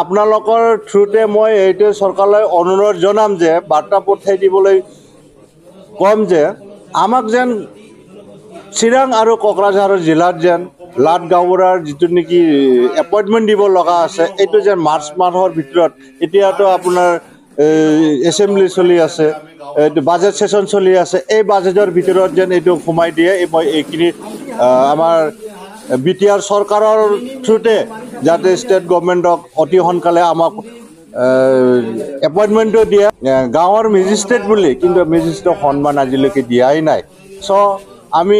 আপোনালোকৰ থ্ৰুতে মই এইটো চৰকাৰলৈ অনুৰোধ জনাম যে বাৰ্তা পঠাই দিবলৈ কম যে আমাক যেন চিৰাং আৰু কোকৰাঝাৰ জিলাত যেন লাট গাঁওবুঢ়াৰ যিটো নেকি এপইণ্টমেণ্ট দিব লগা আছে এইটো যেন মাৰ্চ মাহৰ ভিতৰত এতিয়াতো আপোনাৰ এছেম্বলি চলি আছে বাজেট সেশন চলি আছে এই বাজেটৰ ভিতৰত যেন এইটো সোমাই দিয়ে মই এইখিনি আমাৰ বিটিআৰ চৰকাৰৰ থ্ৰুতে যাতে ষ্টেট গভৰ্ণমেণ্টক অতি সোনকালে আমাক এপইণ্টমেণ্টটো দিয়ে গাঁৱৰ মেজিষ্ট্ৰেট বুলি কিন্তু মেজিষ্ট্ৰেটক সন্মান আজিলৈকে দিয়াই নাই চ' আমি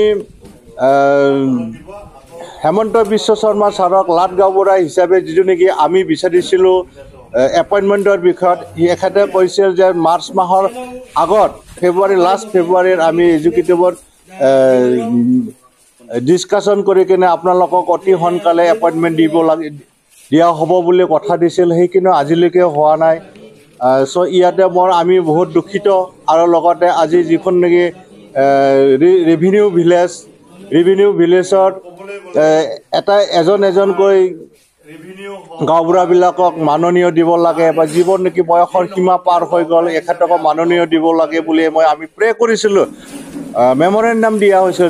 হেমন্ত বিশ্ব শৰ্মা ছাৰক লাট গাঁওবুঢ়া হিচাপে যিটো নেকি আমি বিচাৰিছিলোঁ এপইণ্টমেণ্টৰ বিষয়ত এখেতে কৈছিল যে মাৰ্চ মাহৰ আগত লাষ্ট ফেব্ৰুৱাৰীত আমি এক্সিকিউটিভত ডিছকাশ্যন কৰি কিনে আপোনালোকক অতি সোনকালে এপইণ্টমেণ্ট দিয়া হ'ব বুলি কথা দিছিল সেইখিনি আজিলৈকে হোৱা নাই চ' ইয়াতে আমি বহুত দুখিত আৰু লগতে আজি যিখন নেকি ৰেভিনিউ ভিলেজত এজনকৈ গাঁওবুঢ়াবিলাকক মাননীয় দিব লাগে বা যিবোৰ নেকি বয়সৰ সীমা পাৰ হৈ গ'ল এখেতক মাননীয় দিব লাগে বুলি আমি প্ৰে কৰিছিলোঁ মেমৰেণ্ডাম দিয়া হৈছিল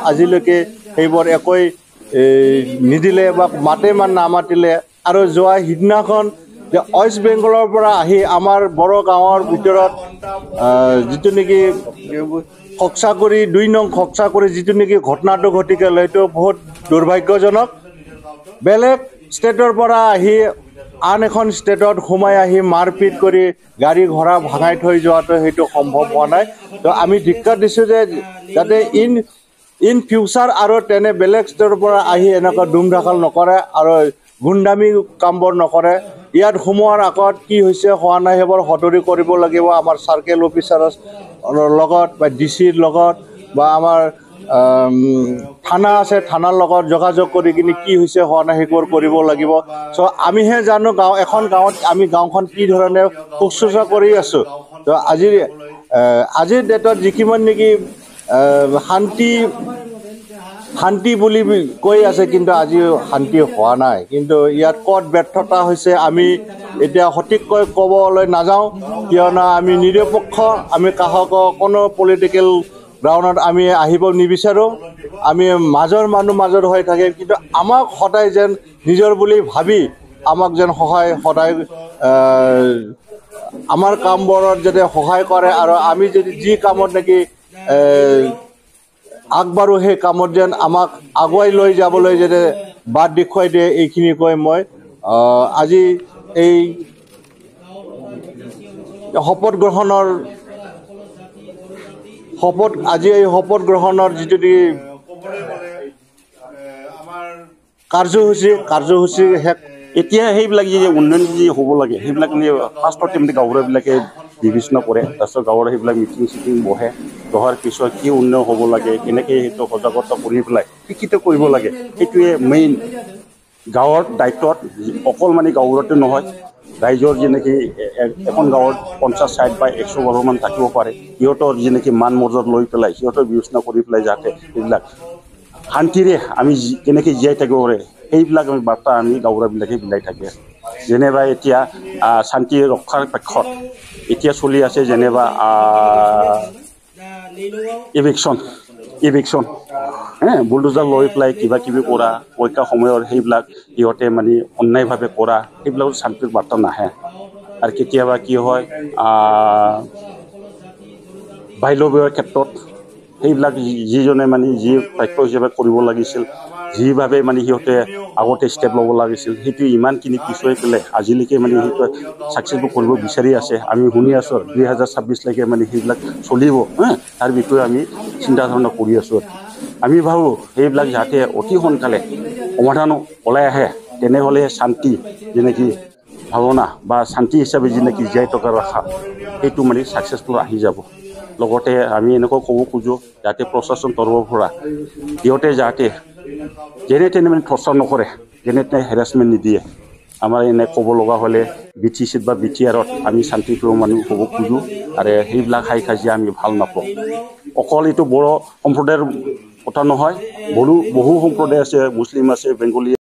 আজিলৈকে সেইবোৰ একোৱেই নিদিলে বা নামাতিলে আৰু যোৱা সিদিনাখন যে ৱেষ্ট বেংগলৰ পৰা আহি আমাৰ বড়ো গাঁৱৰ ভিতৰত যিটো নেকি খকচাকৰি 2 নং খকচাকৰি যিটো নেকি ঘটনাটো ঘটি গ'ল সেইটো বহুত দুৰ্ভাগ্যজনক বেলেগ ষ্টেটৰ পৰা আহি আন এখন ষ্টেটত সোমাই আহি মাৰপিট কৰি গাড়ী ঘোঁৰা ভাঙাই থৈ যোৱাটো সেইটো সম্ভৱ হোৱা নাই তো আমি ধিক্কাৰ দিছোঁ যে যাতে ইন ফিউচাৰ আৰু তেনে বেলেগ ষ্টেটৰ পৰা আহি এনেকুৱা ধুমধাকাল নকৰে আৰু গুণ্ডামি কামবোৰ নকৰে ইয়াত সোমোৱাৰ আগত কি হৈছে হোৱা নাই সেইবোৰ সদৰি কৰিব লাগিব আমাৰ চাৰ্কেল অফিচাৰৰ লগত বা ডিচিৰ লগত বা আমাৰ থানা আছে থানাৰ লগত যোগাযোগ কৰি কিনে কি হৈছে হোৱা নাই সেইবোৰ কৰিব লাগিব চ' আমিহে জানো এখন গাঁৱত আমি গাঁওখন কি ধৰণে শুশ্ৰূষা কৰি আছোঁ তো আজিৰ ডেটত যিমান নেকি শান্তি বুলি কৈ আছে কিন্তু আজি শান্তি হোৱা নাই কিন্তু ইয়াত ক'ত ব্যৰ্থতা হৈছে আমি এতিয়া সঠিককৈ ক'বলৈ নাযাওঁ কিয়নো আমি নিৰপেক্ষ আমি কাহক কোনো পলিটিকেল গ্ৰাউণ্ডত আমি আহিব নিবিচাৰোঁ আমি মাজৰ হৈ থাকে কিন্তু আমাক সদায় যেন নিজৰ বুলি ভাবি আমাক যেন সদায় আমাৰ কামবোৰত যাতে সহায় কৰে আৰু আমি যদি যি কামত নেকি আগবাঢ়ো সেই কামত যেন আমাক আগুৱাই লৈ যাবলৈ যাতে বাট দেখুৱাই দিয়ে এইখিনি কৈ মই আজি এই শপত গ্ৰহণৰ যিটো কাৰ্যসূচী শেষ এতিয়া সেইবিলাক যে উন্নয়ন যি হ'ব লাগে সেইবিলাক ফাৰ্ষ্টৰ টাইমতে গাঁওবুঢ়াবিলাকে বিবেচনা কৰে তাৰপিছত গাঁৱৰ সেইবিলাক মিটিং বহে বহাৰ পিছত কি উন্নয়ন হ'ব লাগে কেনেকৈ সেইটো সজাগতা কৰি পেলাই শিক্ষিত কৰিব লাগে সেইটোৱে মেইন গাঁৱৰ দায়িত্বত অকল মানে গাঁওবুঢ়াটো নহয় ৰাইজৰ যেনেকৈ এখন গাঁৱত 50-60 বা 100 ঘৰমান থাকিব পাৰে সিহঁতৰ যেনেকৈ মান মৰ্যাদা লৈ পেলাই সিহঁতৰ বিবেচনা কৰি পেলাই যাতে এইবিলাক শান্তিৰে আমি কেনেকৈ জীয়াই থাকিব পাৰে সেইবিলাক আমি বাৰ্তা আমি গাঁওবুঢ়াবিলাকে বিলাই থাকে যেনেবা এতিয়া শান্তি ৰক্ষাৰ পক্ষত এতিয়া চলি আছে যেনেবা ইভিকশ্যন বুলডোজাৰ লৈ পেলাই কিবা কিবি কৰা পৰীক্ষা সময়ত সেইবিলাক সিহঁতে মানে অন্যায়ভাৱে কৰা সেইবিলাকত শান্তিৰ বাৰ্তা নাহে আৰু কেতিয়াবা কি হয় বাল্য বিবাহৰ ক্ষেত্ৰত সেইবিলাক যিজনে মানে যি প্ৰাপ্য হিচাপে কৰিব লাগিছিল যিভাৱে মানে সিহঁতে আগতে ষ্টেপ ল'ব লাগিছিল সেইটো ইমানখিনি পিছুৱাই পেলাই আজিলৈকে মানে সেইটো ছাকচেছফুল কৰিব বিচাৰি আছে আমি শুনি আছোঁ 2026লৈকে মানে সেইবিলাক চলিব তাৰ বিষয়ে আমি চিন্তা ধাৰণা কৰি আছোঁ আমি ভাবোঁ সেইবিলাক যাতে অতি সোনকালে সমাধান ওলাই আহে তেনেহ'লে শান্তি যেনেকৈ ভাৱনা বা শান্তি হিচাপে যেনেকৈ জীয়াই থকা ৰখা সেইটো মানে ছাকচেছফুল আহি যাব লগতে আমি এনেকৈ ক'ব খোজোঁ যাতে প্ৰশাসন তৰফৰ পৰা সিহঁতে যাতে যেনে তেনে মানে টৰ্চাৰ নকৰে যেনে তেনে হেৰাছমেণ্ট নিদিয়ে আমাৰ এনে ক'ব লগা হ'লে BTCত বা BTRত আমি শান্তিপ্ৰিয় মানুহ হ'ব খোজোঁ আৰু সেইবিলাক হাই কাজিয়া আমি ভাল নাপাওঁ অকল এইটো বড়ো সম্প্ৰদায়ৰ কথা নহয় বহু সম্প্ৰদায় আছে মুছলিম আছে বেংগলী